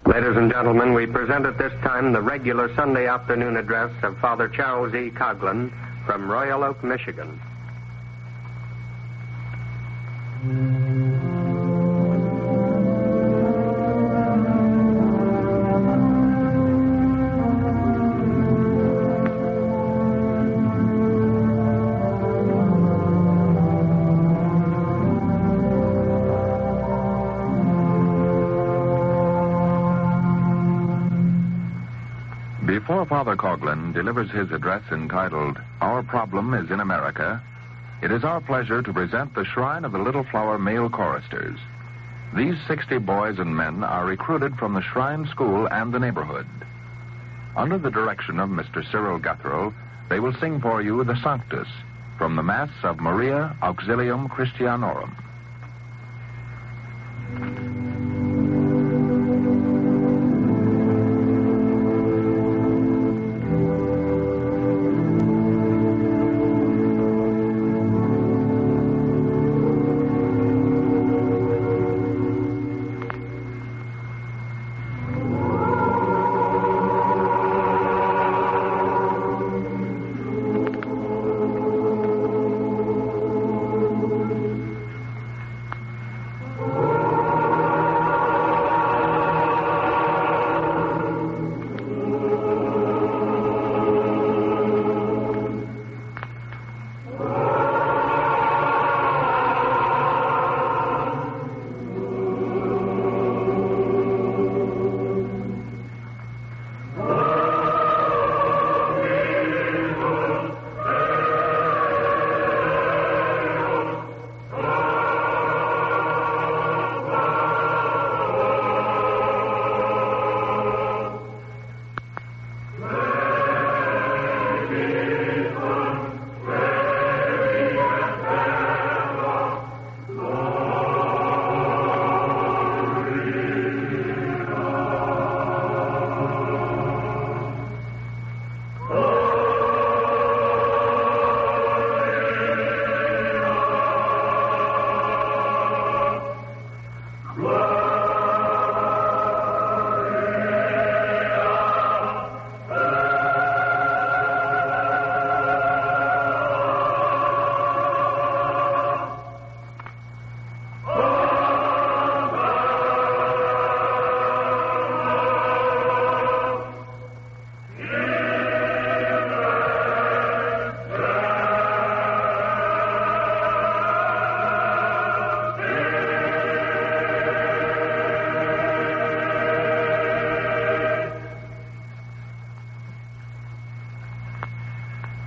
Ladies and gentlemen, we present at this time the regular Sunday afternoon address of Father Charles E. Coughlin from Royal Oak, Michigan. Before Father Coughlin delivers his address entitled, Our Problem is in America, it is our pleasure to present the Shrine of the Little Flower Male Choristers. These 60 boys and men are recruited from the Shrine School and the neighborhood. Under the direction of Mr. Cyril Guthrill, they will sing for you the Sanctus from the Mass of Maria Auxilium Christianorum.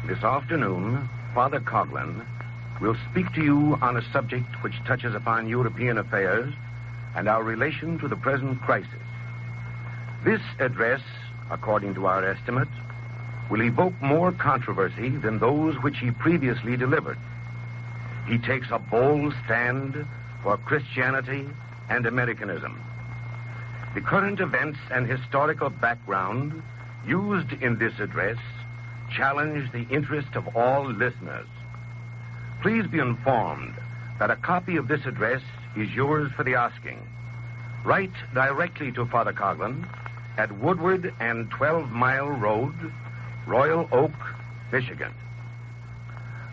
This afternoon, Father Coughlin will speak to you on a subject which touches upon European affairs and our relation to the present crisis. This address, according to our estimate, will evoke more controversy than those which he previously delivered. He takes a bold stand for Christianity and Americanism. The current events and historical background used in this address challenge the interest of all listeners. Please be informed that a copy of this address is yours for the asking. Write directly to Father Coughlin at Woodward and 12 Mile Road, Royal Oak, Michigan.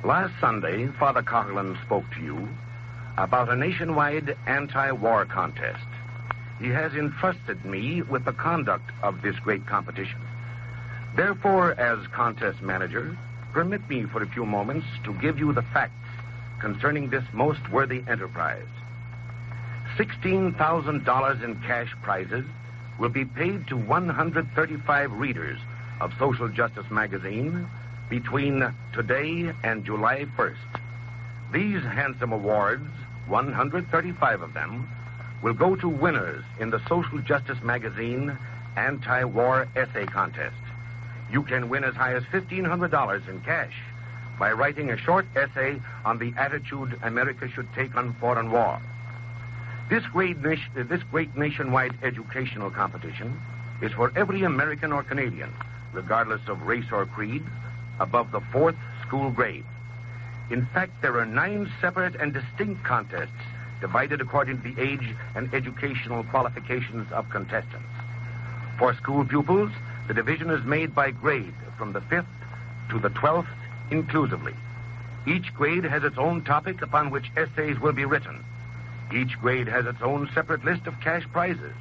Last Sunday, Father Coughlin spoke to you about a nationwide anti-war contest. He has entrusted me with the conduct of this great competition. Therefore, as contest manager, permit me for a few moments to give you the facts concerning this most worthy enterprise. $16,000 in cash prizes will be paid to 135 readers of Social Justice magazine between today and July 1st. These handsome awards, 135 of them, will go to winners in the Social Justice magazine anti-war essay contest. You can win as high as $1,500 in cash by writing a short essay on the attitude America should take on foreign war. This great nationwide educational competition is for every American or Canadian, regardless of race or creed, above the 4th school grade. In fact, there are 9 separate and distinct contests divided according to the age and educational qualifications of contestants. For school pupils, the division is made by grade from the 5th to the 12th inclusively. Each grade has its own topic upon which essays will be written. Each grade has its own separate list of cash prizes.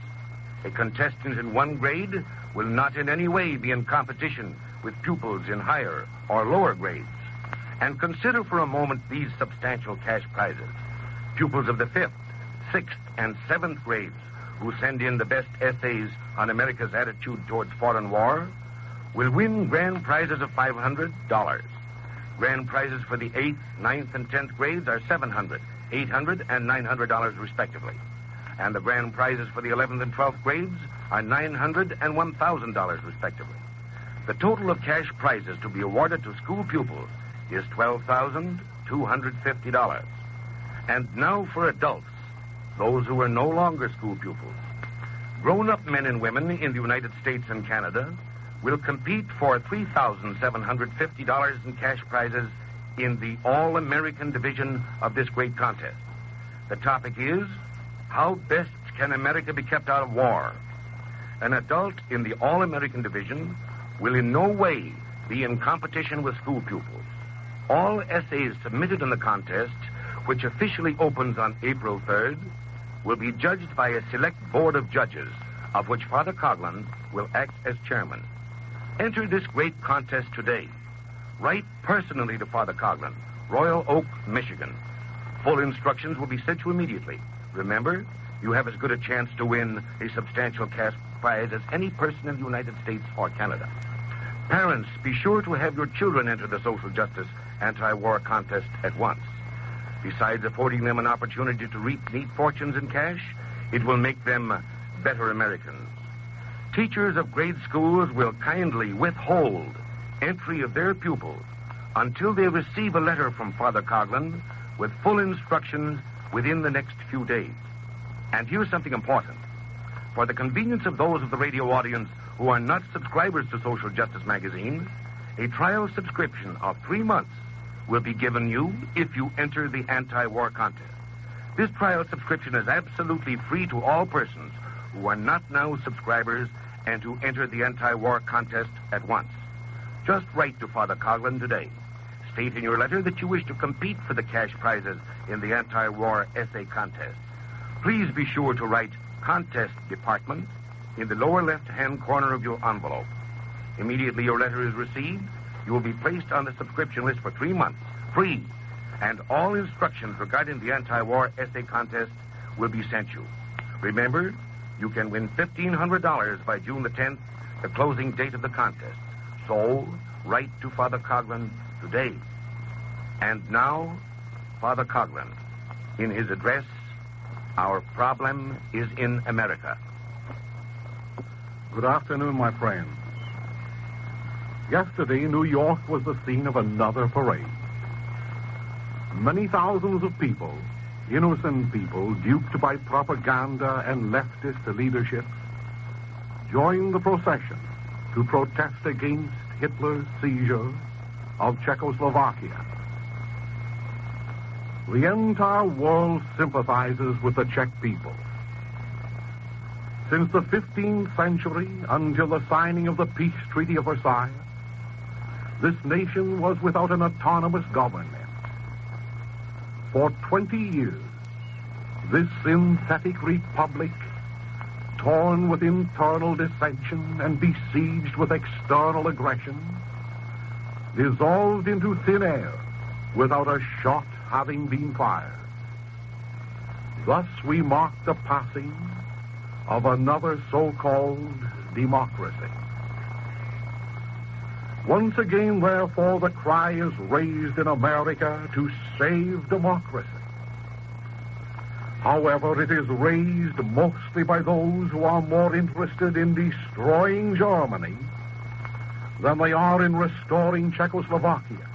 A contestant in one grade will not in any way be in competition with pupils in higher or lower grades. And consider for a moment these substantial cash prizes. Pupils of the 5th, 6th, and 7th grades who send in the best essays on America's attitude towards foreign war will win grand prizes of $500. Grand prizes for the 8th, 9th, and 10th grades are $700, $800, and $900 respectively. And the grand prizes for the 11th and 12th grades are $900 and $1,000 respectively. The total of cash prizes to be awarded to school pupils is $12,250. And now for adults, those who are no longer school pupils. Grown-up men and women in the United States and Canada will compete for $3,750 in cash prizes in the All-American division of this great contest. The topic is, how best can America be kept out of war? An adult in the All-American division will in no way be in competition with school pupils. All essays submitted in the contest, which officially opens on April 3rd, will be judged by a select board of judges, of which Father Coughlin will act as chairman. Enter this great contest today. Write personally to Father Coughlin, Royal Oak, Michigan. Full instructions will be sent you immediately. Remember, you have as good a chance to win a substantial cash prize as any person in the United States or Canada. Parents, be sure to have your children enter the social justice anti-war contest at once. Besides affording them an opportunity to reap neat fortunes in cash, it will make them better Americans. Teachers of grade schools will kindly withhold entry of their pupils until they receive a letter from Father Coughlin with full instructions within the next few days. And here's something important. For the convenience of those of the radio audience who are not subscribers to Social Justice Magazine, a trial subscription of 3 months will be given you if you enter the anti-war contest. This trial subscription is absolutely free to all persons who are not now subscribers and who enter the anti-war contest at once. Just write to Father Coughlin today. State in your letter that you wish to compete for the cash prizes in the anti-war essay contest. Please be sure to write Contest Department in the lower left-hand corner of your envelope. Immediately your letter is received, you will be placed on the subscription list for 3 months, free, and all instructions regarding the anti-war essay contest will be sent you. Remember, you can win $1,500 by June the 10th, the closing date of the contest. So, write to Father Coughlin today. And now, Father Coughlin, in his address, Our Problem is in America. Good afternoon, my friends. Yesterday, New York was the scene of another parade. Many thousands of people, innocent people, duped by propaganda and leftist leadership, joined the procession to protest against Hitler's seizure of Czechoslovakia. The entire world sympathizes with the Czech people. Since the 15th century, until the signing of the Peace Treaty of Versailles, this nation was without an autonomous government. For 20 years, this synthetic republic, torn with internal dissension and besieged with external aggression, dissolved into thin air without a shot having been fired. Thus we mark the passing of another so-called democracy. Once again, therefore, the cry is raised in America to save democracy. However, it is raised mostly by those who are more interested in destroying Germany than they are in restoring Czechoslovakia.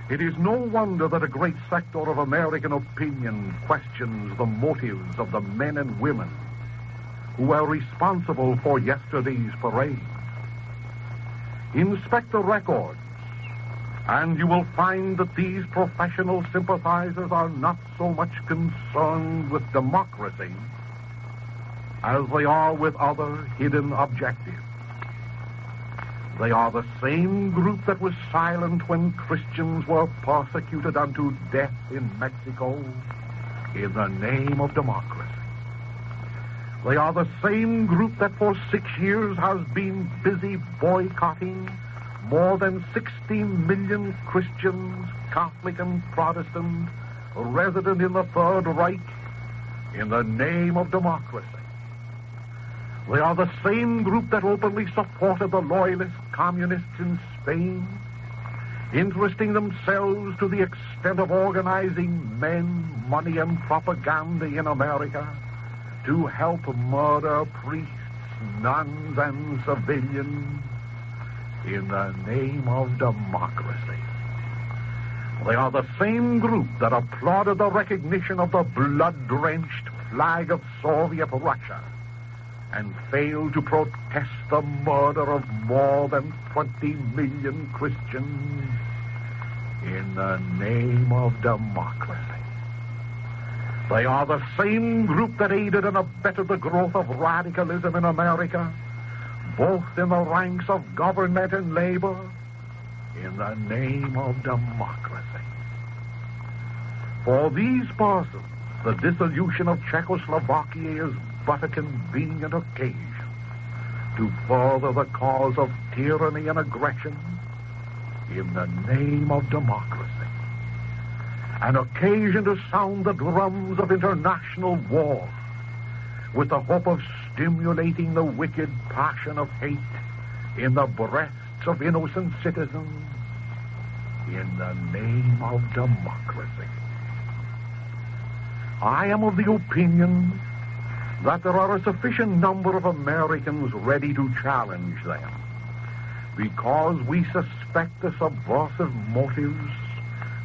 It is no wonder that a great sector of American opinion questions the motives of the men and women who are responsible for yesterday's parade. Inspect the records, and you will find that these professional sympathizers are not so much concerned with democracy as they are with other hidden objectives. They are the same group that was silent when Christians were persecuted unto death in Mexico in the name of democracy. They are the same group that for 6 years has been busy boycotting more than 60 million Christians, Catholic and Protestant, resident in the Third Reich in the name of democracy. They are the same group that openly supported the loyalist communists in Spain, interesting themselves to the extent of organizing men, money, and propaganda in America to help murder priests, nuns, and civilians in the name of democracy. They are the same group that applauded the recognition of the blood-drenched flag of Soviet Russia and failed to protest the murder of more than 20 million Christians in the name of democracy. They are the same group that aided and abetted the growth of radicalism in America, both in the ranks of government and labor, in the name of democracy. For these persons, the dissolution of Czechoslovakia is but a convenient occasion to further the cause of tyranny and aggression in the name of democracy. An occasion to sound the drums of international war with the hope of stimulating the wicked passion of hate in the breasts of innocent citizens in the name of democracy. I am of the opinion that there are a sufficient number of Americans ready to challenge them because we suspect the subversive motives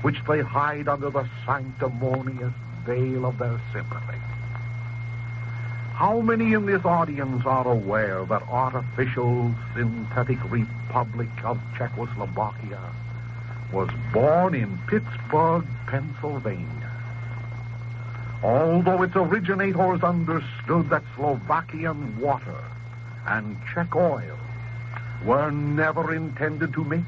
which they hide under the sanctimonious veil of their sympathy. How many in this audience are aware that artificial synthetic republic of Czechoslovakia was born in Pittsburgh, Pennsylvania? Although its originators understood that Slovakian water and Czech oil were never intended to mix,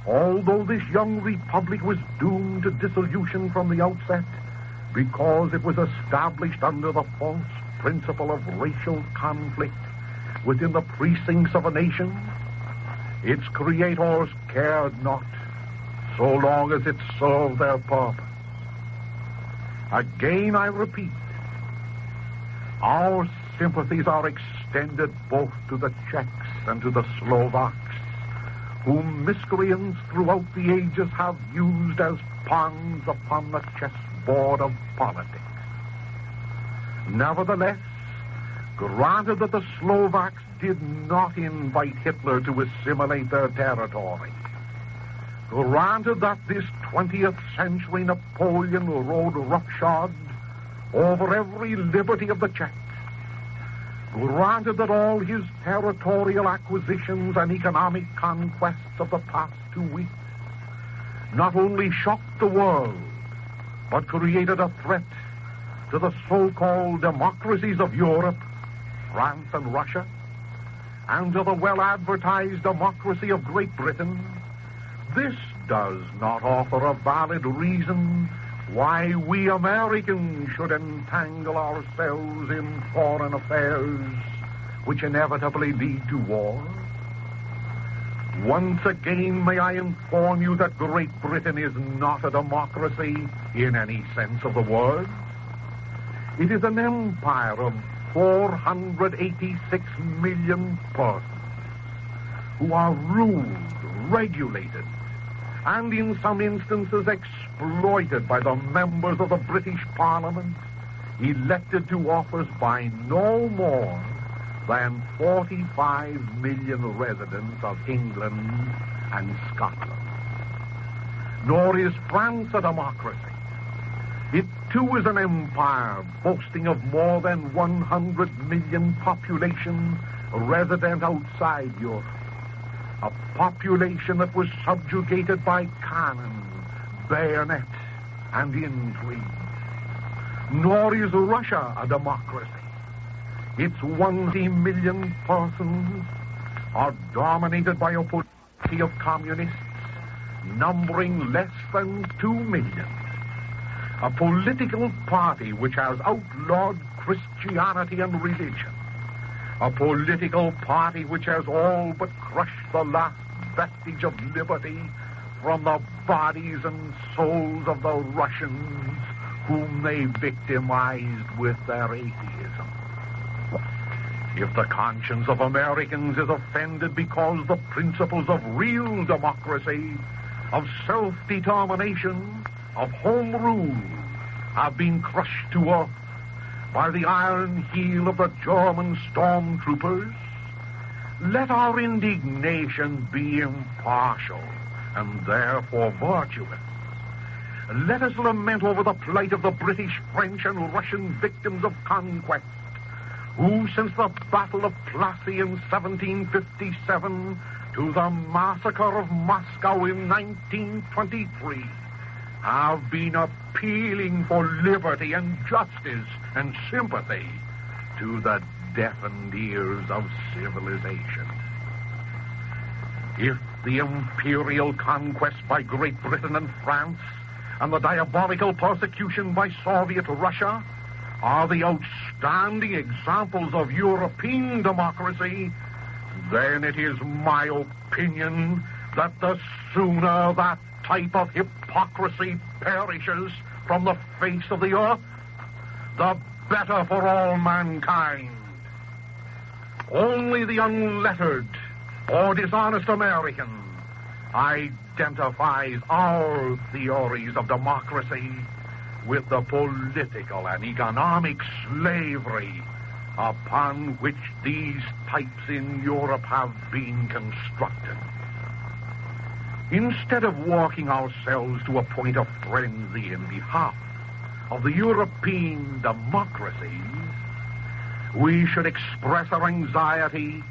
although this young republic was doomed to dissolution from the outset because it was established under the false principle of racial conflict within the precincts of a nation, its creators cared not so long as it served their purpose. Again, I repeat, our sympathies are extended both to the Czechs and to the Slovaks, whom miscreants throughout the ages have used as pawns upon the chessboard of politics. Nevertheless, granted that the Slovaks did not invite Hitler to assimilate their territory, granted that this 20th century Napoleon rode roughshod over every liberty of the Czechs, granted that all his territorial acquisitions and economic conquests of the past 2 weeks not only shocked the world, but created a threat to the so-called democracies of Europe, France and Russia, and to the well-advertised democracy of Great Britain, this does not offer a valid reason why we Americans should entangle ourselves in foreign affairs which inevitably lead to war. Once again, may I inform you that Great Britain is not a democracy in any sense of the word. It is an empire of 486 million persons who are ruled, regulated, and in some instances exploited by the members of the British Parliament, elected to office by no more than 45 million residents of England and Scotland. Nor is France a democracy. It too is an empire boasting of more than 100 million population resident outside Europe. A population that was subjugated by cannon, bayonet, and intrigue. Nor is Russia a democracy. its 1 million persons are dominated by a party of communists numbering less than 2 million. A political party which has outlawed Christianity and religion. A political party which has all but crushed the last vestige of liberty from the bodies and souls of the Russians whom they victimized with their atheism. If the conscience of Americans is offended because the principles of real democracy, of self-determination, of home rule have been crushed to earth by the iron heel of the German stormtroopers, let our indignation be impartial and therefore virtuous. Let us lament over the plight of the British, French, and Russian victims of conquest, who, since the Battle of Plassey in 1757 to the massacre of Moscow in 1923, have been appealing for liberty and justice and sympathy to the deafened ears of civilization. If the imperial conquest by Great Britain and France and the diabolical persecution by Soviet Russia are the outstanding examples of European democracy, then it is my opinion that the sooner that type of hypocrisy perishes from the face of the earth, the better for all mankind. Only the unlettered or dishonest American identifies our theories of democracy with the political and economic slavery upon which these types in Europe have been constructed. Instead of working ourselves to a point of frenzy in behalf of the European democracies, we should express our anxiety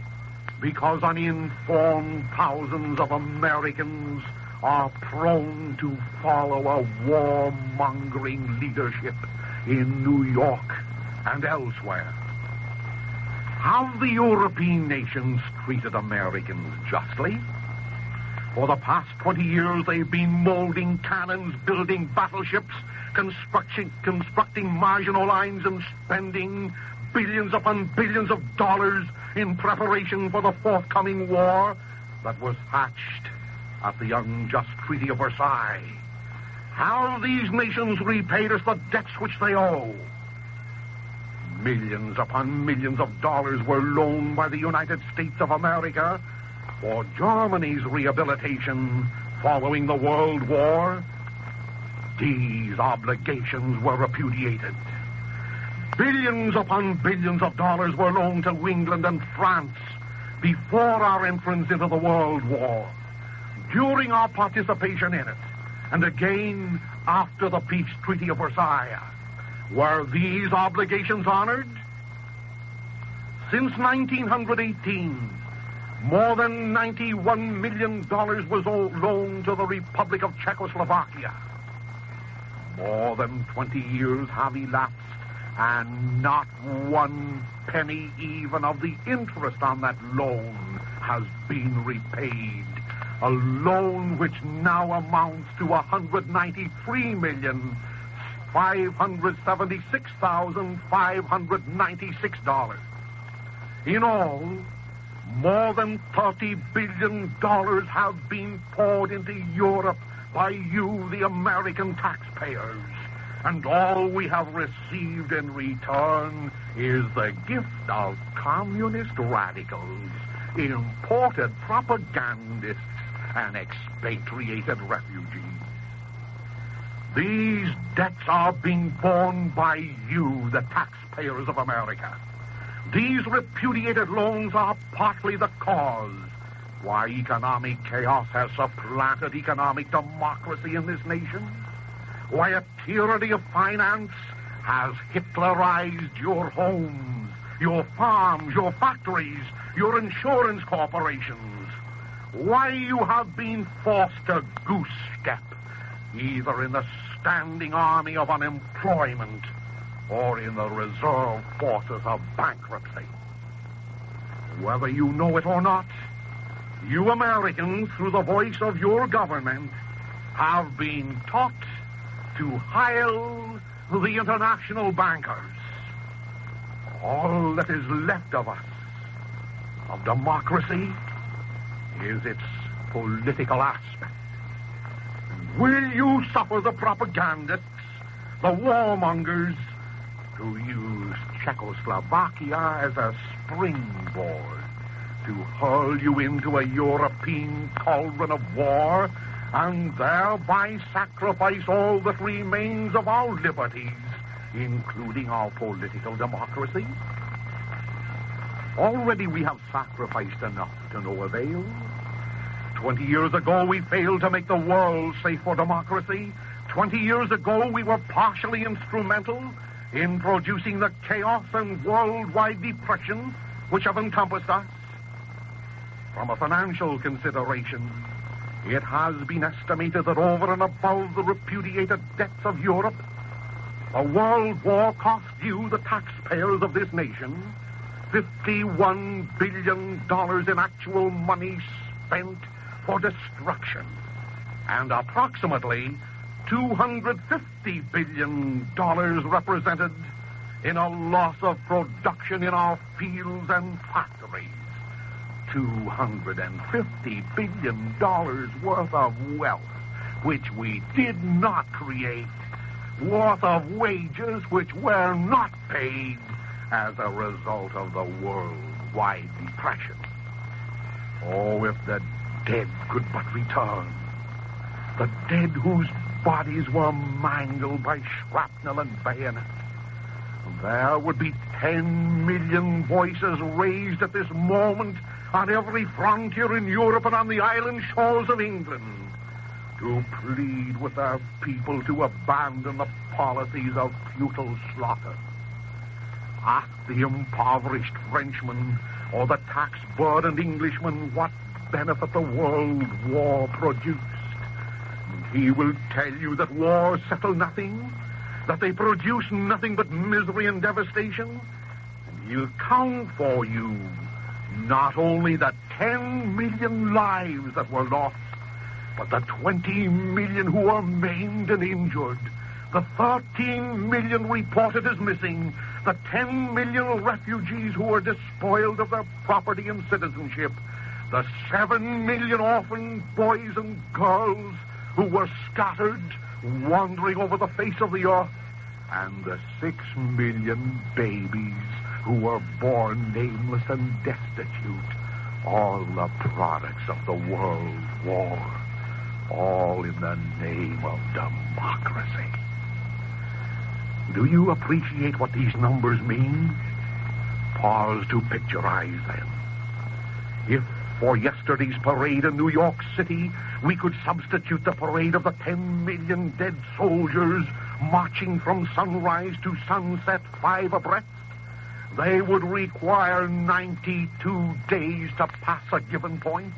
because uninformed thousands of Americans are prone to follow a warmongering leadership in New York and elsewhere. Have the European nations treated Americans justly? For the past 20 years, they've been molding cannons, building battleships, constructing marginal lines, and spending billions upon billions of dollars in preparation for the forthcoming war that was hatched at the unjust Treaty of Versailles. Have these nations repaid us the debts which they owe? Millions upon millions of dollars were loaned by the United States of America for Germany's rehabilitation following the World War. These obligations were repudiated. Billions upon billions of dollars were loaned to England and France before our entrance into the World War, during our participation in it, and again after the Peace Treaty of Versailles. Were these obligations honored? Since 1918, more than $91 million was loaned to the Republic of Czechoslovakia. More than 20 years have elapsed, and not 1 penny even of the interest on that loan has been repaid. A loan which now amounts to $193,576,596. In all, more than $30 billion have been poured into Europe by you, the American taxpayers. And all we have received in return is the gift of communist radicals, imported propagandists, and expatriated refugees. These debts are being borne by you, the taxpayers of America. These repudiated loans are partly the cause why economic chaos has supplanted economic democracy in this nation, why a tyranny of finance has Hitlerized your homes, your farms, your factories, your insurance corporations, why you have been forced to goose-step, either in the standing army of unemployment or in the reserve forces of bankruptcy. Whether you know it or not, you Americans, through the voice of your government, have been taught to hail the international bankers. All that is left of us, of democracy, is its political aspect. Will you suffer the propagandists, the warmongers, to use Czechoslovakia as a springboard to hurl you into a European cauldron of war and thereby sacrifice all that remains of our liberties, including our political democracy? Already we have sacrificed enough to no avail. 20 years ago, we failed to make the world safe for democracy. 20 years ago, we were partially instrumental in producing the chaos and worldwide depression which have encompassed us. From a financial consideration, it has been estimated that over and above the repudiated debts of Europe, a world war cost you, the taxpayers of this nation, $51 billion in actual money spent for destruction, and approximately $250 billion represented in a loss of production in our fields and factories. $250 billion worth of wealth which we did not create, worth of wages which were not paid as a result of the worldwide depression. Oh, if the dead could but return, the dead whose bodies were mangled by shrapnel and bayonet, there would be 10 million voices raised at this moment on every frontier in Europe and on the island shores of England to plead with their people to abandon the policies of futile slaughter. Ask the impoverished Frenchman or the tax-burdened Englishman what benefit the world war produced. He will tell you that wars settle nothing, that they produce nothing but misery and devastation. And he'll count for you not only the 10 million lives that were lost, but the 20 million who were maimed and injured, the 13 million reported as missing, the 10 million refugees who were despoiled of their property and citizenship, the 7 million orphan boys and girls who were scattered, wandering over the face of the earth, and the 6 million babies who were born nameless and destitute, all the products of the world war, all in the name of democracy. Do you appreciate what these numbers mean? Pause to picturize them. If for yesterday's parade in New York City, we could substitute the parade of the 10 million dead soldiers marching from sunrise to sunset 5 abreast, they would require 92 days to pass a given point,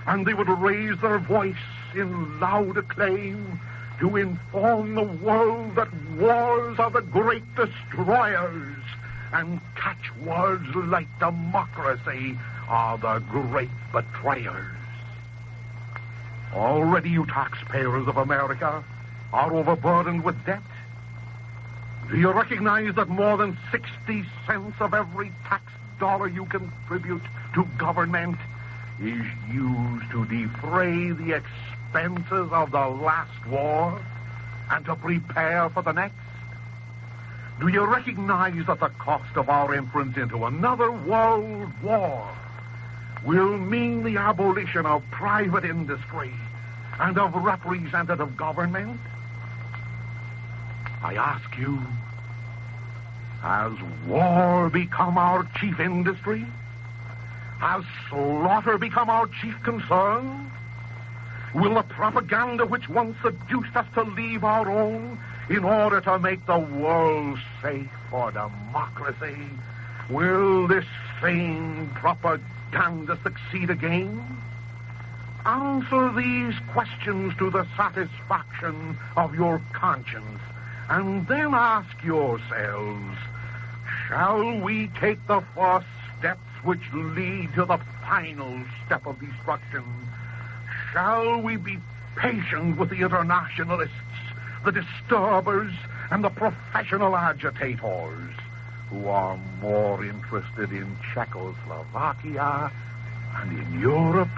and they would raise their voice in loud acclaim to inform the world that wars are the great destroyers and catchwords like democracy are the great betrayers. Already you taxpayers of America are overburdened with debt. Do you recognize that more than 60 cents of every tax dollar you contribute to government is used to defray the expenses of the last war and to prepare for the next? Do you recognize that the cost of our entrance into another world war will mean the abolition of private industry and of representative government? I ask you, has war become our chief industry? Has slaughter become our chief concern? Will the propaganda which once seduced us to leave our own in order to make the world safe for democracy, will this same propaganda succeed again? Answer these questions to the satisfaction of your conscience, And then ask yourselves, shall we take the first steps which lead to the final step of destruction? Shall we be patient with the internationalists, the disturbers, and the professional agitators who are more interested in Czechoslovakia and in Europe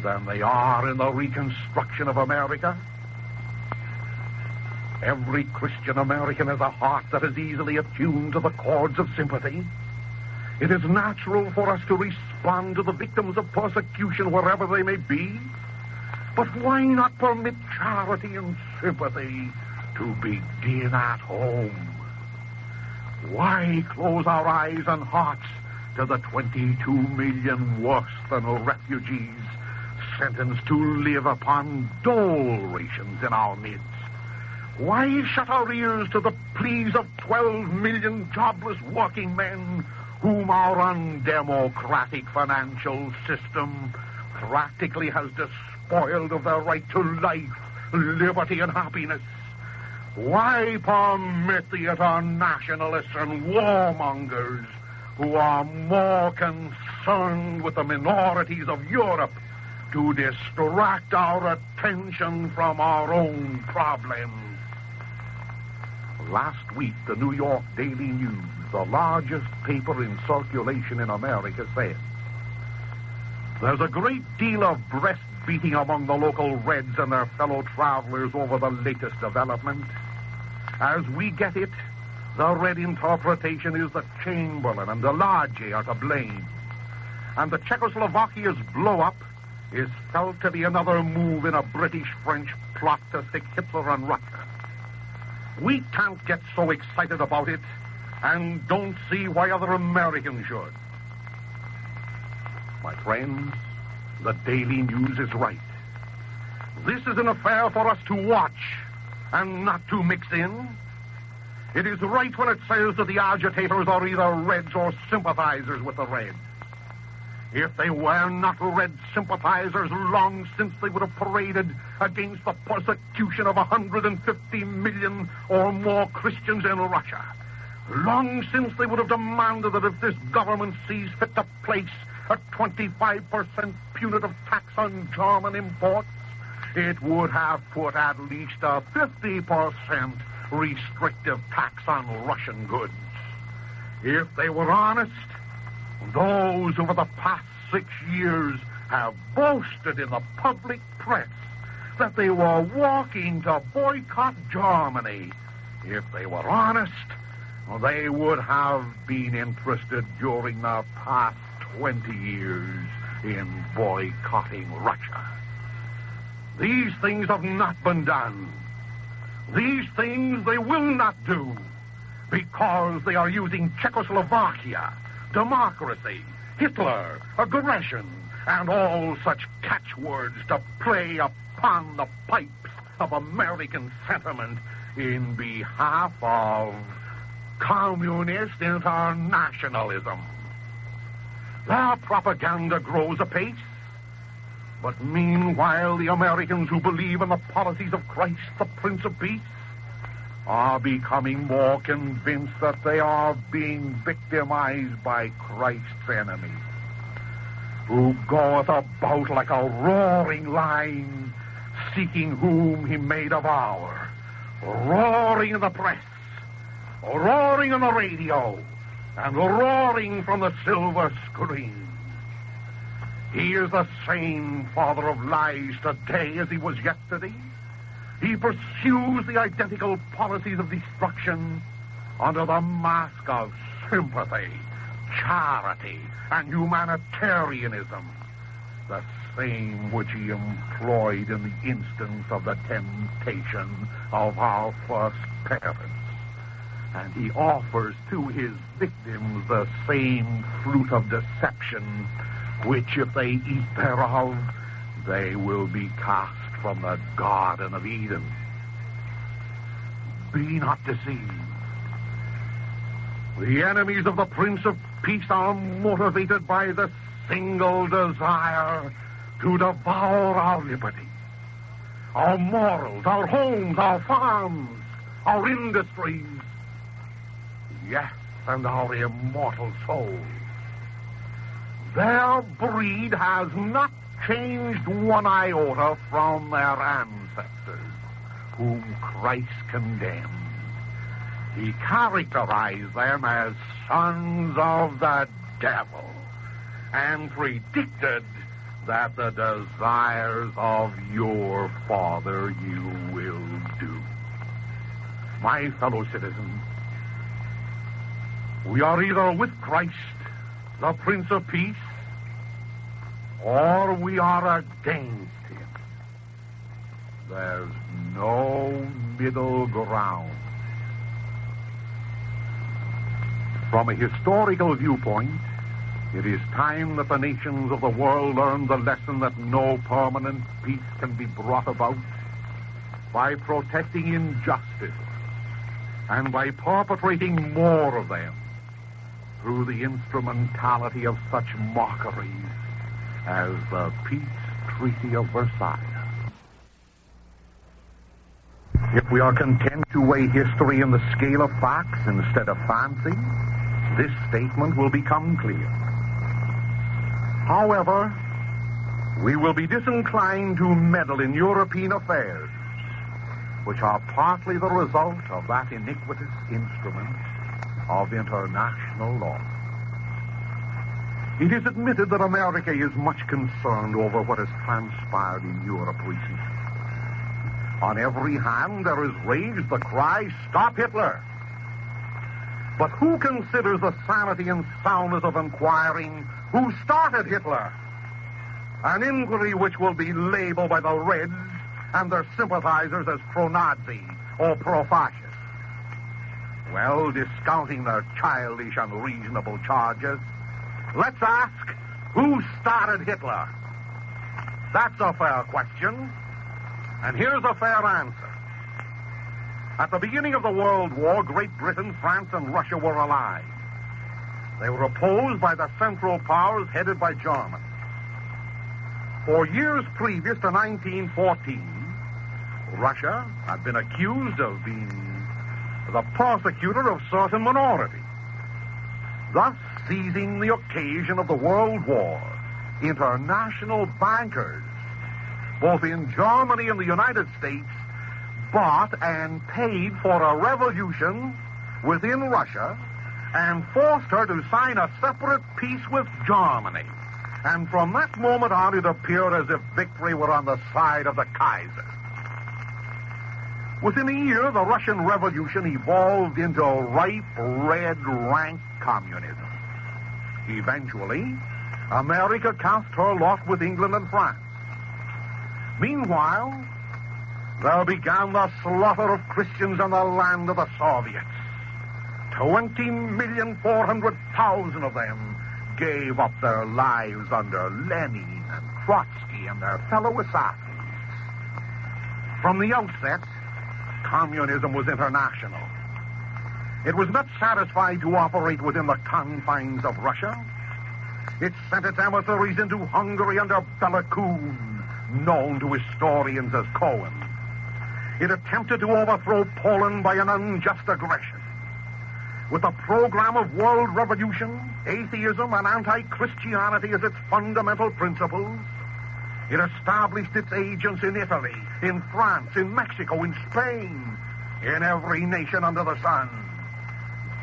than they are in the reconstruction of America? Every Christian American has a heart that is easily attuned to the chords of sympathy. It is natural for us to respond to the victims of persecution wherever they may be. But why not permit charity and sympathy to begin at home? Why close our eyes and hearts to the 22 million worse than refugees sentenced to live upon dole rations in our midst? Why shut our ears to the pleas of 12 million jobless working men whom our undemocratic financial system practically has despoiled of their right to life, liberty, and happiness? Why permit the internationalists and warmongers who are more concerned with the minorities of Europe to distract our attention from our own problems? Last week, the New York Daily News, the largest paper in circulation in America, said, "There's a great deal of breast beating among the local Reds and their fellow travelers over the latest development. As we get it, the Red interpretation is that Chamberlain and Delage are to blame. And the Czechoslovakia's blow-up is felt to be another move in a British-French plot to stick Hitler on Russia. We can't get so excited about it and don't see why other Americans should." My friends, the Daily News is right. This is an affair for us to watch and not to mix in. It is right when it says that the agitators are either Reds or sympathizers with the Reds. If they were not Red sympathizers, long since they would have paraded against the persecution of 150 million or more Christians in Russia. Long since they would have demanded that if this government sees fit to place a 25% punitive tax on German imports, it would have put at least a 50% restrictive tax on Russian goods. If they were honest, those over the past 6 years have boasted in the public press that they were working to boycott Germany. If they were honest, they would have been interested during the past 20 years in boycotting Russia. These things have not been done. These things they will not do because they are using Czechoslovakia, democracy, Hitler, aggression, and all such catchwords to play upon the pipes of American sentiment in behalf of communist internationalism. Their propaganda grows apace, but meanwhile the Americans who believe in the policies of Christ, the Prince of Peace, are becoming more convinced that they are being victimized by Christ's enemy, who goeth about like a roaring lion, seeking whom he may devour, roaring in the press, roaring on the radio, and roaring from the silver screen. He is the same father of lies today as he was yesterday. He pursues the identical policies of destruction under the mask of sympathy, charity, and humanitarianism, the same which he employed in the instance of the temptation of our first parents. And he offers to his victims the same fruit of deception, which, if they eat thereof, they will be cast from the Garden of Eden. Be not deceived. The enemies of the Prince of Peace are motivated by the single desire to devour our liberty, our morals, our homes, our farms, our industries, yes, and our immortal souls. Their breed has not changed one iota from their ancestors, whom Christ condemned. He characterized them as sons of the devil and predicted that the desires of your father you will do. My fellow citizens, we are either with Christ, the Prince of Peace, or we are against him. There's no middle ground. From a historical viewpoint, it is time that the nations of the world learn the lesson that no permanent peace can be brought about by protecting injustice and by perpetrating more of them through the instrumentality of such mockeries as the Peace Treaty of Versailles. If we are content to weigh history in the scale of facts instead of fancy, this statement will become clear. However, we will be disinclined to meddle in European affairs, which are partly the result of that iniquitous instrument of international law. It is admitted that America is much concerned over what has transpired in Europe recently. On every hand, there is raised the cry, "Stop Hitler!" But who considers the sanity and soundness of inquiring who started Hitler? An inquiry which will be labeled by the Reds and their sympathizers as pro-Nazi or pro-fascist. Well, discounting their childish, unreasonable charges, let's ask, who started Hitler? That's a fair question, and here's a fair answer. At the beginning of the World War, Great Britain, France, and Russia were allied. They were opposed by the Central Powers headed by Germany. For years previous to 1914, Russia had been accused of being the persecutor of certain minorities. Thus, seizing the occasion of the World War, international bankers, both in Germany and the United States, bought and paid for a revolution within Russia and forced her to sign a separate peace with Germany. And from that moment on, it appeared as if victory were on the side of the Kaiser. Within a year, the Russian Revolution evolved into ripe, red, rank communism. Eventually, America cast her lot with England and France. Meanwhile, there began the slaughter of Christians in the land of the Soviets. 20,400,000 of them gave up their lives under Lenin and Trotsky and their fellow assassins. From the outset, communism was international. It was not satisfied to operate within the confines of Russia. It sent its emissaries into Hungary under Bela Kun, known to historians as Cohen. It attempted to overthrow Poland by an unjust aggression. With a program of world revolution, atheism, and anti-Christianity as its fundamental principles, it established its agents in Italy, in France, in Mexico, in Spain, in every nation under the sun.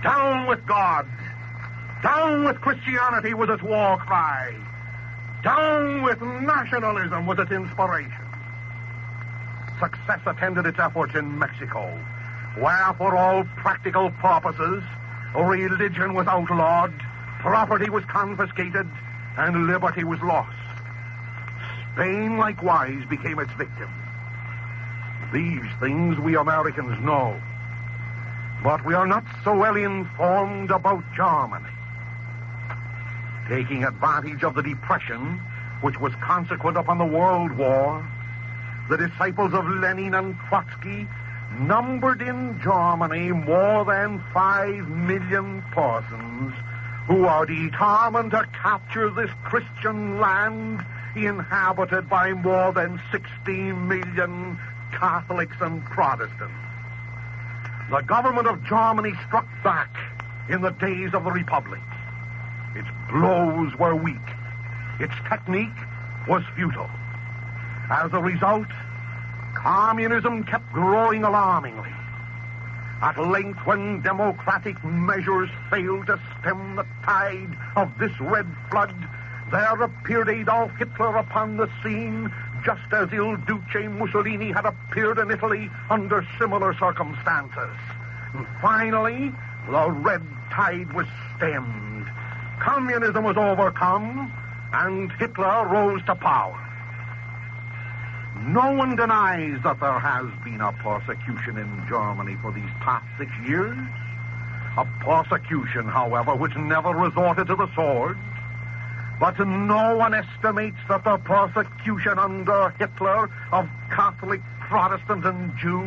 Down with God! Down with Christianity was its war cry. Down with nationalism was its inspiration. Success attended its efforts in Mexico, where for all practical purposes, religion was outlawed, property was confiscated, and liberty was lost. Spain likewise became its victim. These things we Americans know, but we are not so well informed about Germany. Taking advantage of the depression which was consequent upon the World War, the disciples of Lenin and Trotsky numbered in Germany more than 5 million persons who are determined to capture this Christian land inhabited by more than 16 million Catholics and Protestants. The government of Germany struck back in the days of the Republic. Its blows were weak. Its technique was futile. As a result, communism kept growing alarmingly. At length, when democratic measures failed to stem the tide of this red flood, there appeared Adolf Hitler upon the scene, just as Il Duce Mussolini had appeared in Italy under similar circumstances. And finally, the red tide was stemmed. Communism was overcome, and Hitler rose to power. No one denies that there has been a persecution in Germany for these past 6 years. A persecution, however, which never resorted to the sword. But no one estimates that the persecution under Hitler of Catholic, Protestant, and Jew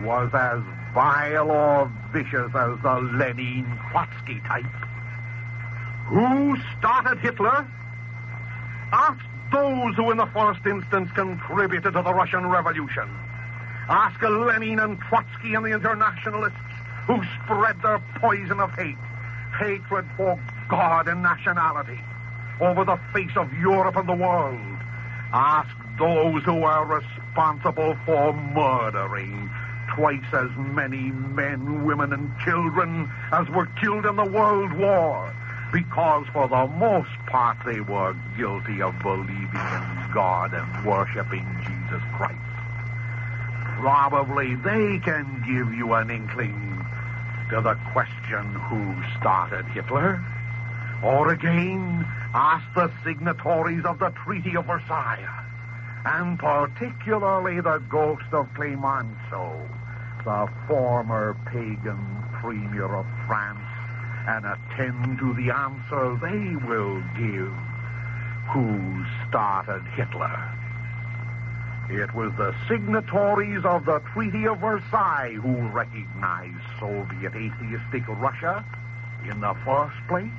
was as vile or vicious as the Lenin-Trotsky type. Who started Hitler? Ask those who in the first instance contributed to the Russian Revolution. Ask Lenin and Trotsky and the internationalists who spread their poison of hate, hatred for God and nationality, over the face of Europe and the world. Ask those who are responsible for murdering twice as many men, women, and children as were killed in the World War, because for the most part they were guilty of believing in God and worshiping Jesus Christ. Probably they can give you an inkling to the question who started Hitler. Or again, ask the signatories of the Treaty of Versailles, and particularly the ghost of Clemenceau, the former pagan premier of France, and attend to the answer they will give. Who started Hitler? It was the signatories of the Treaty of Versailles who recognized Soviet atheistic Russia in the first place.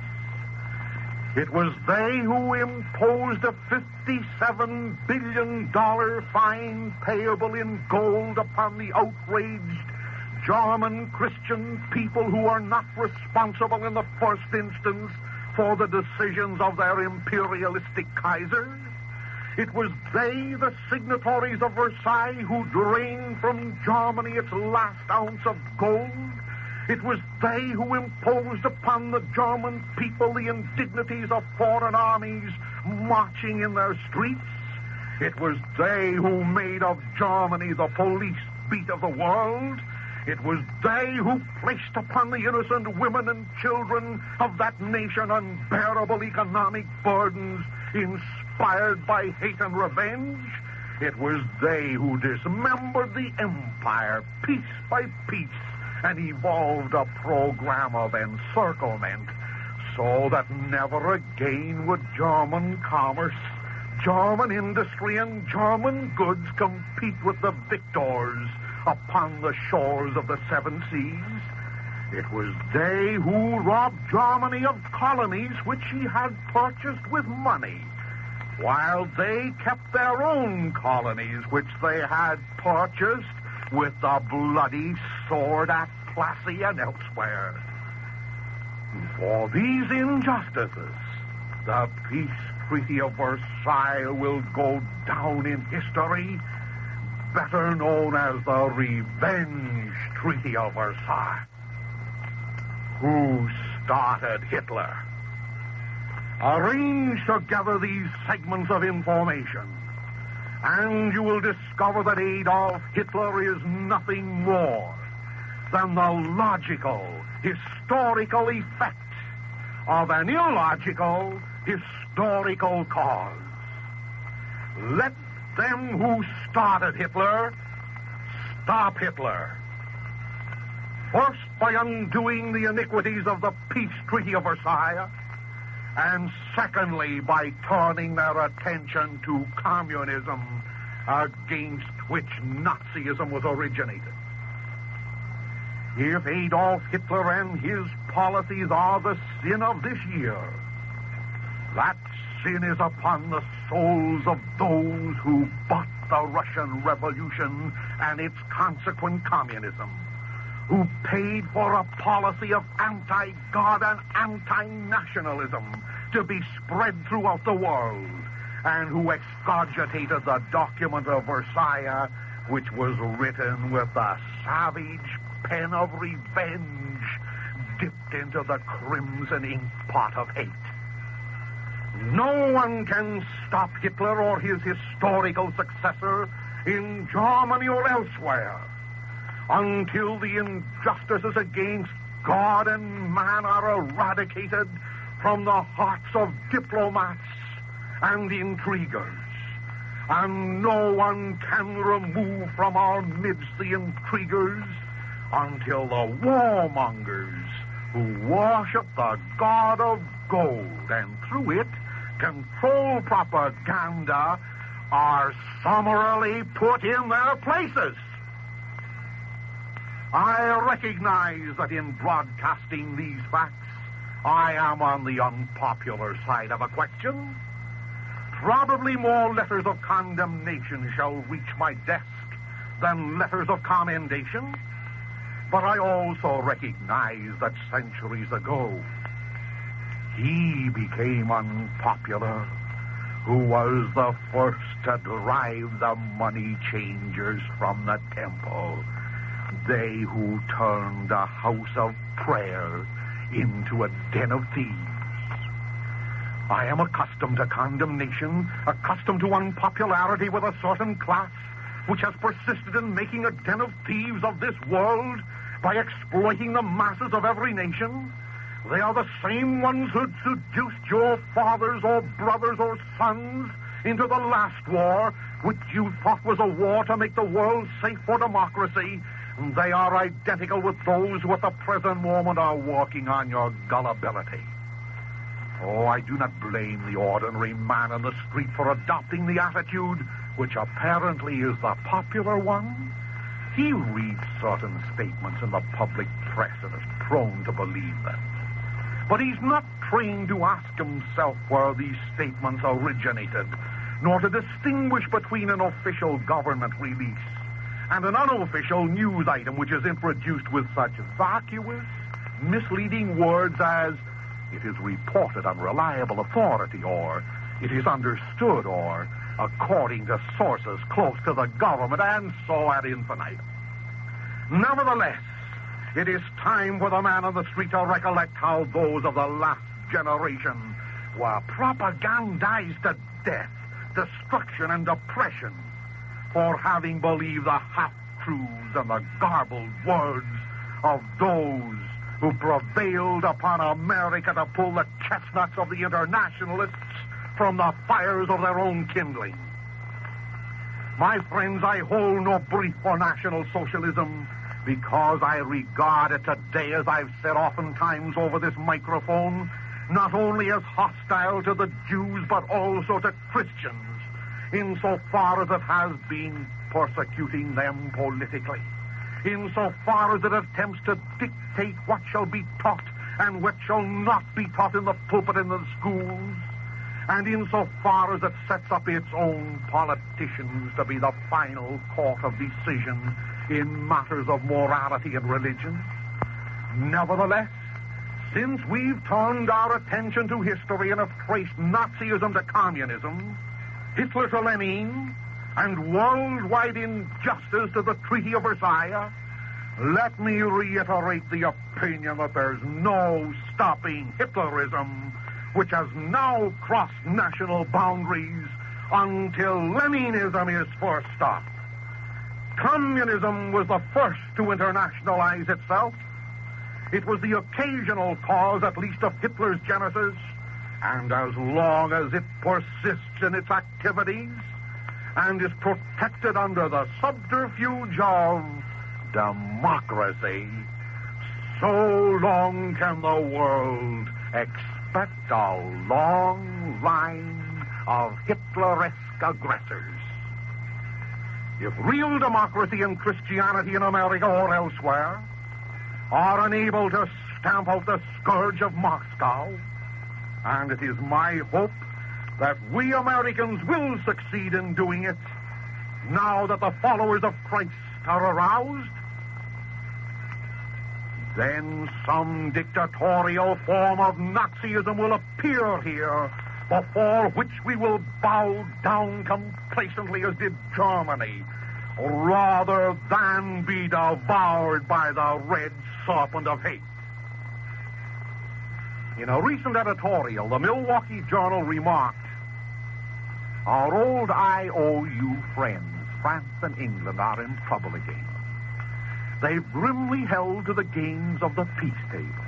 It was they who imposed a $57 billion fine payable in gold upon the outraged German Christian people who are not responsible in the first instance for the decisions of their imperialistic Kaisers. It was they, the signatories of Versailles, who drained from Germany its last ounce of gold. It was they who imposed upon the German people the indignities of foreign armies marching in their streets. It was they who made of Germany the police beat of the world. It was they who placed upon the innocent women and children of that nation unbearable economic burdens inspired by hate and revenge. It was they who dismembered the empire piece by piece and evolved a program of encirclement so that never again would German commerce, German industry, and German goods compete with the victors upon the shores of the seven seas. It was they who robbed Germany of colonies which she had purchased with money, while they kept their own colonies which they had purchased with the bloody sword at Plassey and elsewhere. For these injustices, the Peace Treaty of Versailles will go down in history, better known as the Revenge Treaty of Versailles. Who started Hitler? Arrange together these segments of information, and you will discover that Adolf Hitler is nothing more than the logical, historical effect of an illogical, historical cause. Let them who started Hitler stop Hitler. First, by undoing the iniquities of the Peace Treaty of Versailles, and secondly, by turning their attention to communism, against which Nazism was originated. If Adolf Hitler and his policies are the sin of this year, that sin is upon the souls of those who bought the Russian Revolution and its consequent communism, who paid for a policy of anti-God and anti-nationalism to be spread throughout the world, and who excogitated the document of Versailles, which was written with the savage pen of revenge dipped into the crimson ink pot of hate. No one can stop Hitler or his historical successor in Germany or elsewhere until the injustices against God and man are eradicated from the hearts of diplomats and intriguers. And no one can remove from our midst the intriguers until the warmongers who worship the God of gold and through it control propaganda are summarily put in their places. I recognize that in broadcasting these facts, I am on the unpopular side of a question. Probably more letters of condemnation shall reach my desk than letters of commendation. But I also recognize that centuries ago, he became unpopular who was the first to drive the money changers from the temple. They who turned a house of prayer into a den of thieves. I am accustomed to condemnation, accustomed to unpopularity with a certain class which has persisted in making a den of thieves of this world by exploiting the masses of every nation. They are the same ones who seduced your fathers or brothers or sons into the last war, which you thought was a war to make the world safe for democracy. They are identical with those who at the present moment are working on your gullibility. Oh, I do not blame the ordinary man in the street for adopting the attitude which apparently is the popular one. He reads certain statements in the public press and is prone to believe them. But he's not trained to ask himself where these statements originated, nor to distinguish between an official government release and an unofficial news item which is introduced with such vacuous, misleading words as "it is reported on reliable authority," or "it is understood," or "according to sources close to the government," and so ad infinitum. Nevertheless, it is time for the man on the street to recollect how those of the last generation were propagandized to death, destruction, and depression for having believed the half-truths and the garbled words of those who prevailed upon America to pull the chestnuts of the internationalists from the fires of their own kindling. My friends, I hold no brief for National Socialism because I regard it today, as I've said oftentimes over this microphone, not only as hostile to the Jews but also to Christians, insofar as it has been persecuting them politically, insofar as it attempts to dictate what shall be taught and what shall not be taught in the pulpit and the schools, and insofar as it sets up its own politicians to be the final court of decision in matters of morality and religion. Nevertheless, since we've turned our attention to history and have traced Nazism to communism, Hitler to Lenin, and worldwide injustice to the Treaty of Versailles, let me reiterate the opinion that there's no stopping Hitlerism, which has now crossed national boundaries until Leninism is first stopped. Communism was the first to internationalize itself. It was the occasional cause, at least, of Hitler's genesis, and as long as it persists in its activities and is protected under the subterfuge of democracy, so long can the world expect a long line of Hitleresque aggressors. If real democracy and Christianity in America or elsewhere are unable to stamp out the scourge of Moscow, and it is my hope that we Americans will succeed in doing it now that the followers of Christ are aroused, then some dictatorial form of Nazism will appear here, before which we will bow down complacently as did Germany, rather than be devoured by the red serpent of hate. In a recent editorial, the Milwaukee Journal remarked, "Our old IOU friends, France and England, are in trouble again. They've grimly held to the gains of the peace table.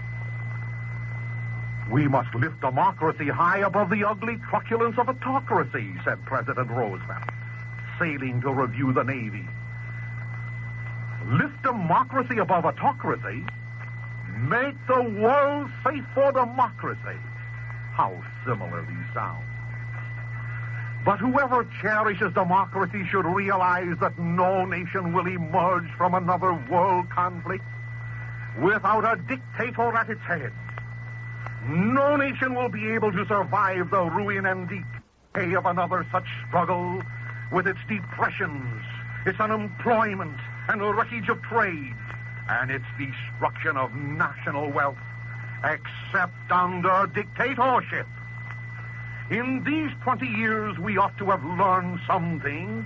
We must lift democracy high above the ugly truculence of autocracy," said President Roosevelt, sailing to review the Navy. Lift democracy above autocracy? Make the world safe for democracy. How similar these sound. But whoever cherishes democracy should realize that no nation will emerge from another world conflict without a dictator at its head. No nation will be able to survive the ruin and decay of another such struggle with its depressions, its unemployment, and wreckage of trade, and its destruction of national wealth, except under dictatorship. In these 20 years, we ought to have learned some things.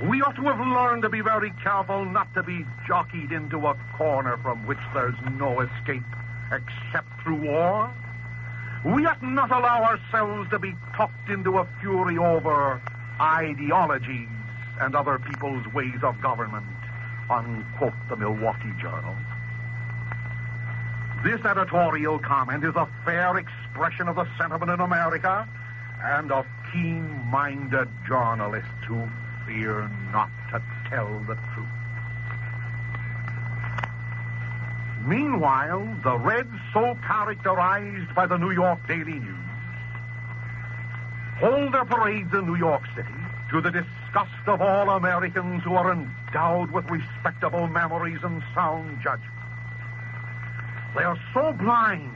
We ought to have learned to be very careful not to be jockeyed into a corner from which there's no escape except through war. We ought not allow ourselves to be talked into a fury over ideologies and other people's ways of government, unquote the Milwaukee Journal. This editorial comment is a fair expression of the sentiment in America and of keen-minded journalists who fear not to tell the truth. Meanwhile, the Reds, so characterized by the New York Daily News, hold their parades in New York City to the disgust of all Americans who are endowed with respectable memories and sound judgment. They are so blind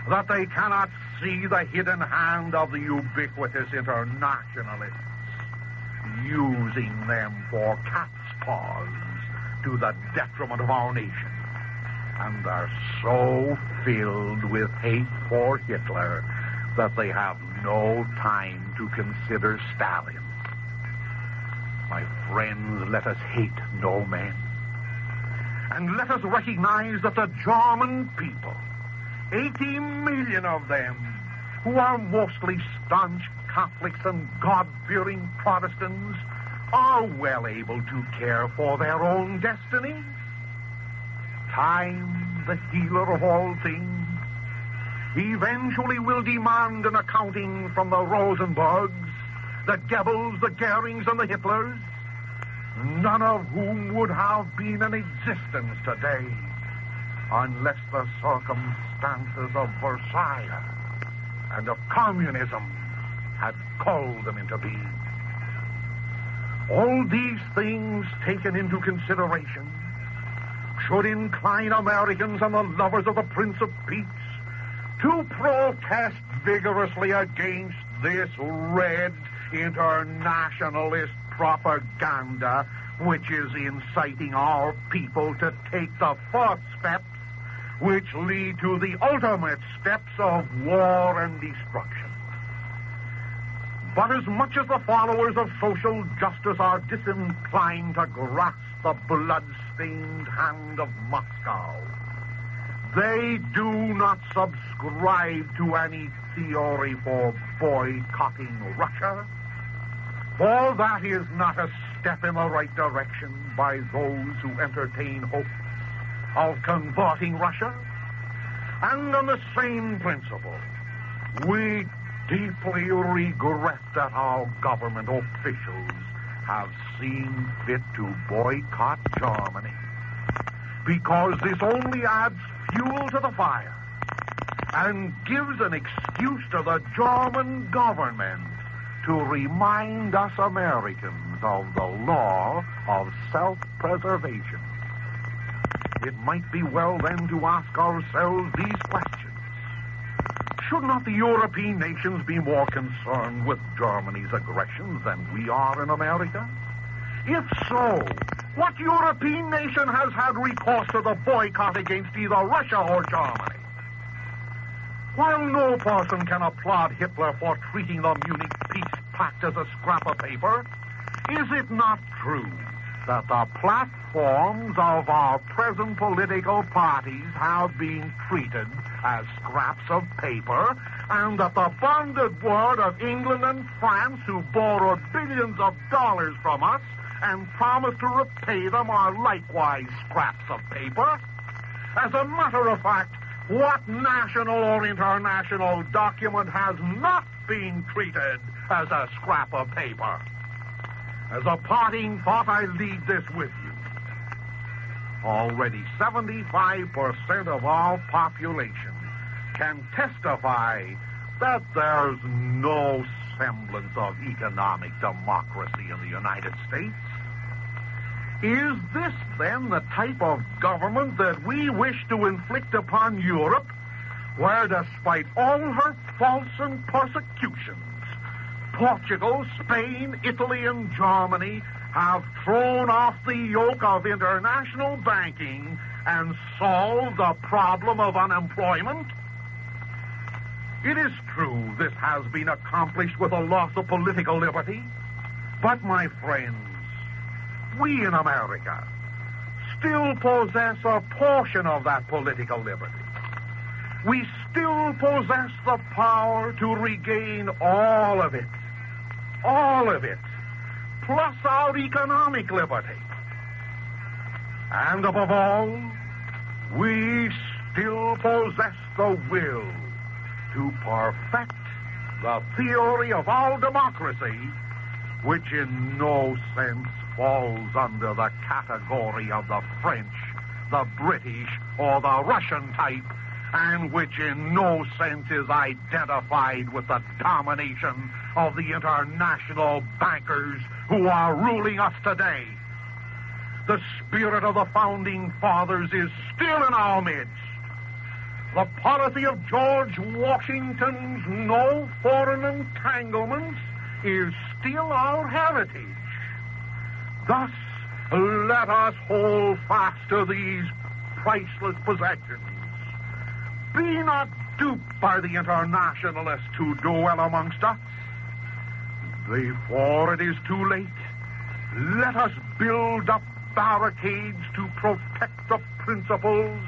that they cannot see the hidden hand of the ubiquitous internationalists, using them for cat's paws to the detriment of our nation. And are so filled with hate for Hitler that they have no time to consider Stalin. My friends, let us hate no man. And let us recognize that the German people, 80 million of them, who are mostly staunch Catholics and God-fearing Protestants, are well able to care for their own destiny. Time, the healer of all things, eventually will demand an accounting from the Rosenbergs, the Goebbels, the Goerings, and the Hitlers, none of whom would have been in existence today unless the circumstances of Versailles and of communism had called them into being. All these things taken into consideration should incline Americans and the lovers of the Prince of Peace to protest vigorously against this red internationalist propaganda which is inciting our people to take the first steps which lead to the ultimate steps of war and destruction. But as much as the followers of social justice are disinclined to grasp the blood-stained hand of Moscow, they do not subscribe to any theory for boycotting Russia, for that is not a step in the right direction by those who entertain hope of converting Russia. And on the same principle, we deeply regret that our government officials have seen fit to boycott Germany, because this only adds fuel to the fire and gives an excuse to the German government to remind us Americans of the law of self-preservation. It might be well then to ask ourselves these questions. Should not the European nations be more concerned with Germany's aggressions than we are in America? If so, What European nation has had recourse to the boycott against either Russia or Germany? While no person can applaud Hitler for treating the Munich Peace Pact as a scrap of paper, is it not true that the platforms of our present political parties have been treated as scraps of paper, and that the bonded word of England and France, who borrowed billions of dollars from us and promised to repay them, are likewise scraps of paper? As a matter of fact, what national or international document has not been treated as a scrap of paper? As a parting thought, I leave this with you. Already 75% of all population can testify that there's no semblance of economic democracy in the United States. Is this, then, the type of government that we wish to inflict upon Europe, where, despite all her faults and persecutions, Portugal, Spain, Italy, and Germany have thrown off the yoke of international banking and solved the problem of unemployment? It is true this has been accomplished with a loss of political liberty, but, my friends, we in America still possess a portion of that political liberty. We still possess the power to regain all of it, plus our economic liberty. And above all, we still possess the will to perfect the theory of all democracy, which in no sense falls under the category of the French, the British, or the Russian type, and which in no sense is identified with the domination of the international bankers who are ruling us today. The spirit of the founding fathers is still in our midst. The policy of George Washington's no foreign entanglements is still our heritage. Thus, let us hold fast to these priceless possessions. Be not duped by the internationalists who dwell amongst us. Before it is too late, let us build up barricades to protect the principles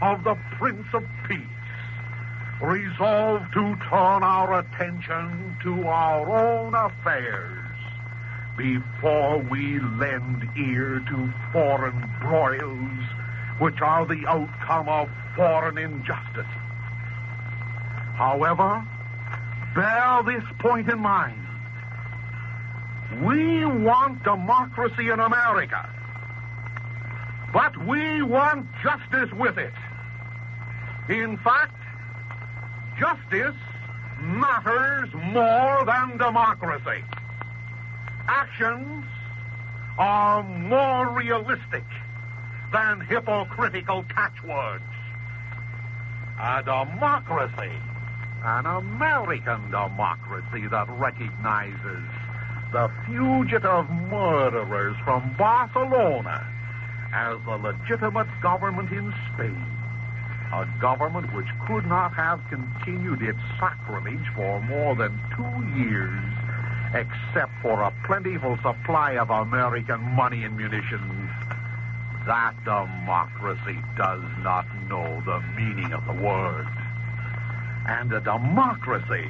of the Prince of Peace, resolved to turn our attention to our own affairs before we lend ear to foreign broils, which are the outcome of foreign injustice. However, bear this point in mind. We want democracy in America, but we want justice with it. In fact, justice matters more than democracy. Actions are more realistic than hypocritical catchwords. A democracy, an American democracy that recognizes the fugitive murderers from Barcelona as the legitimate government in Spain, a government which could not have continued its sacrilege for more than 2 years except for a plentiful supply of American money and munitions. That democracy does not know the meaning of the word. And a democracy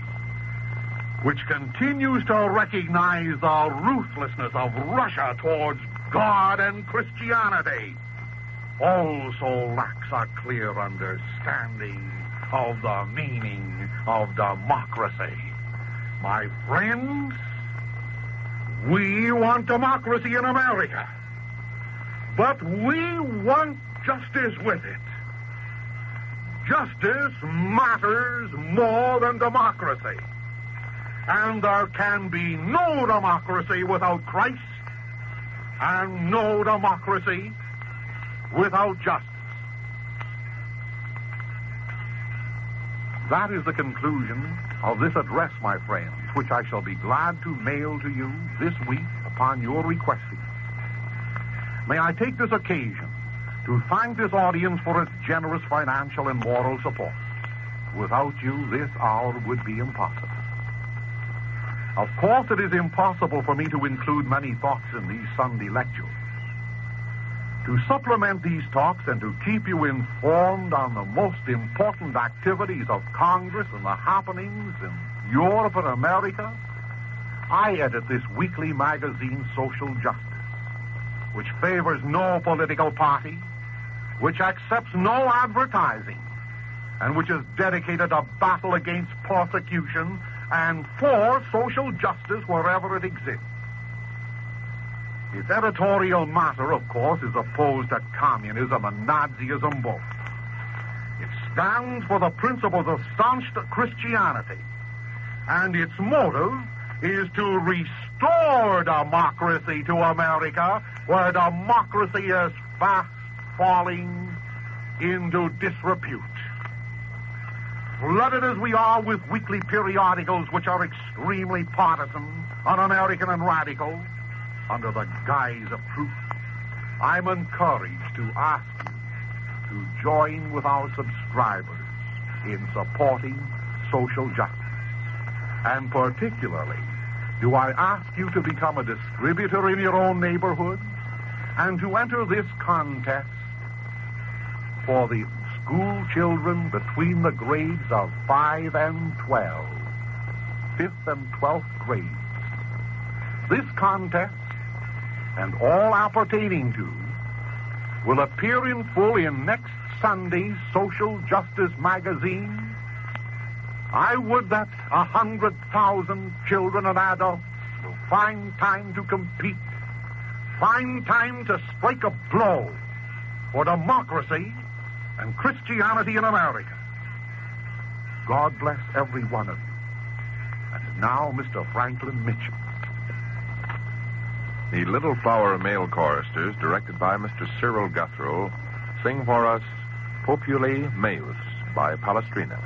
which continues to recognize the ruthlessness of Russia towards God and Christianity also lacks a clear understanding of the meaning of democracy. My friends, we want democracy in America, but we want justice with it. Justice matters more than democracy. And there can be no democracy without Christ, and no democracy without justice. That is the conclusion of this address, my friends, which I shall be glad to mail to you this week upon your requesting. may I take this occasion to thank this audience for its generous financial and moral support. Without you, this hour would be impossible. Of course, it is impossible for me to include many thoughts in these Sunday lectures. To supplement these talks and to keep you informed on the most important activities of Congress and the happenings in Europe and America, I edit this weekly magazine, Social Justice, which favors no political party, which accepts no advertising, and which is dedicated to battle against persecution and for social justice wherever it exists. Its editorial matter, of course, is opposed to communism and Nazism both. It stands for the principles of staunch Christianity, and its motive is to restore democracy to America, where democracy is fast falling into disrepute. Flooded as we are with weekly periodicals which are extremely partisan, un-American, and radical, under the guise of truth, I'm encouraged to ask you to join with our subscribers in supporting social justice. And particularly, do I ask you to become a distributor in your own neighborhood and to enter this contest for the school children between the grades of 5 and 12, 5th and 12th grades. This contest and all appertaining to will appear in full in next Sunday's Social Justice magazine. I would that 100,000 children and adults will find time to compete, find time to strike a blow for democracy and Christianity in America. God bless every one of you. And now, Mr. Franklin Mitchell. The Little Flower male choristers, directed by Mr. Cyril Guthrow, sing for us Populi Meus by Palestrina.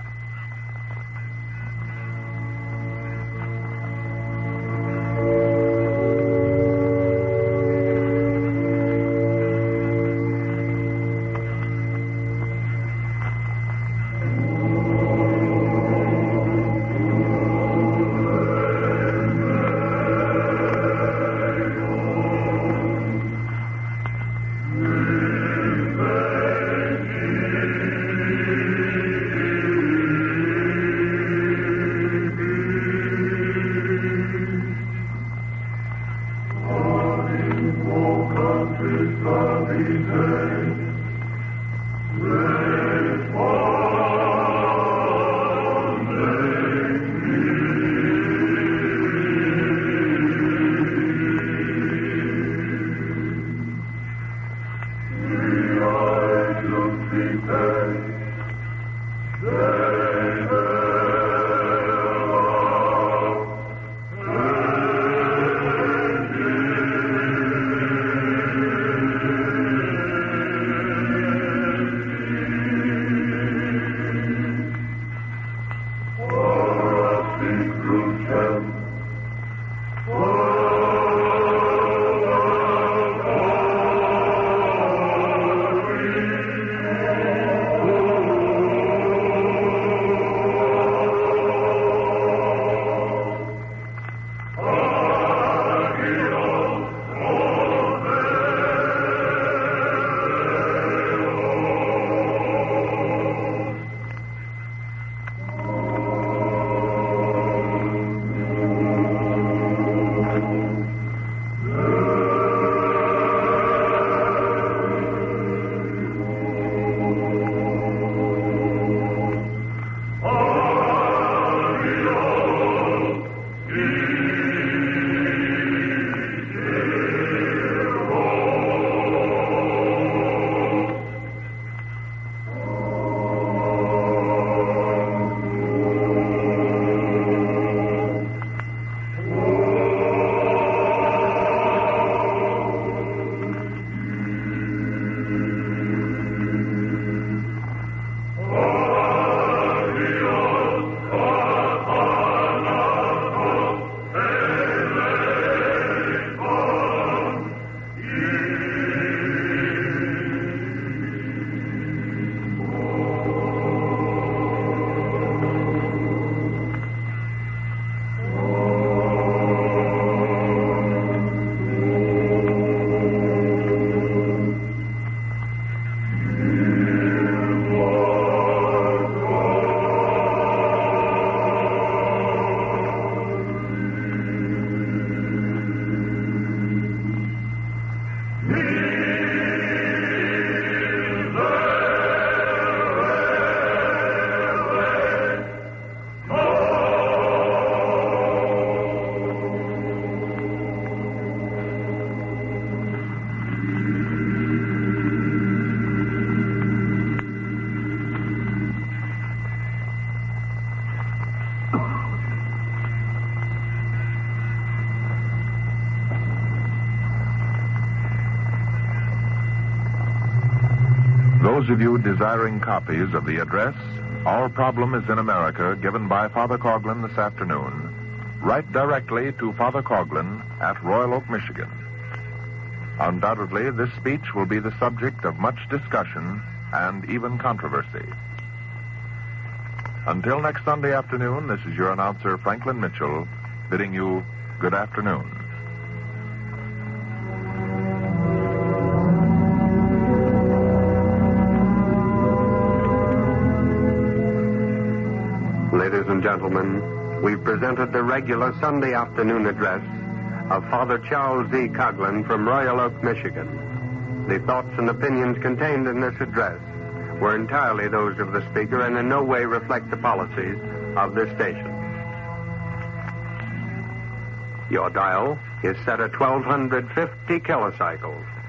those of you desiring copies of the address, Our Problem is in America, given by Father Coughlin this afternoon, write directly to Father Coughlin at Royal Oak, Michigan. Undoubtedly, this speech will be the subject of much discussion and even controversy. Until next Sunday afternoon, this is your announcer, Franklin Mitchell, bidding you good afternoon. Ladies and gentlemen, we've presented the regular Sunday afternoon address of Father Charles E. Coughlin from Royal Oak, Michigan. The thoughts and opinions contained in this address were entirely those of the speaker and in no way reflect the policies of this station. Your dial is set at 1250 kilocycles.